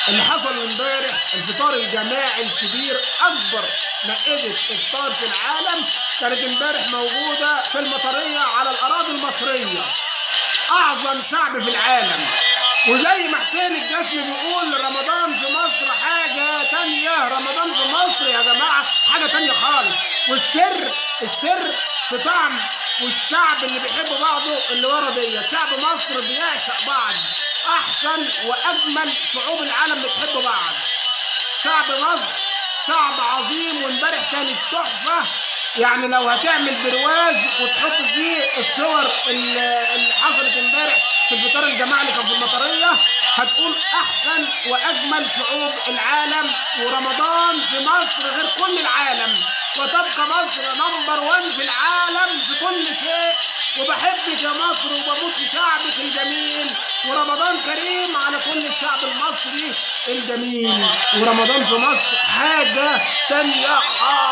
اللي حصل امبارح الفطار الجماعي الكبير، اكبر مائده افطار في العالم كانت امبارح موجوده في المطريه على الاراضي المصريه، اعظم شعب في العالم. وزي ما حسين الجسمي بيقول رمضان في مصر حاجه تانيه، رمضان في مصر يا جماعه حاجه تانيه خالص. السر في طعم والشعب اللي بيحب بعضه اللي ورا ديت. شعب مصر بيعشق بعض، احسن واجمل شعوب العالم بتحب بعض. شعب مصر شعب عظيم، وامبارح كانت تحفه. يعني لو هتعمل برواز وتحط فيه الصور اللي حصلت امبارح في الفطار الجماعي اللي كان في المطريه، هتقول احسن واجمل شعوب العالم. ورمضان في مصر غير كل العالم، وتبقى مصر نمبر 1 في العالم في كل شيء. وبحبك يا مصر وبموت في شعبك الجميل، ورمضان كريم على كل الشعب المصري الجميل. ورمضان في مصر حاجة تانية خالص.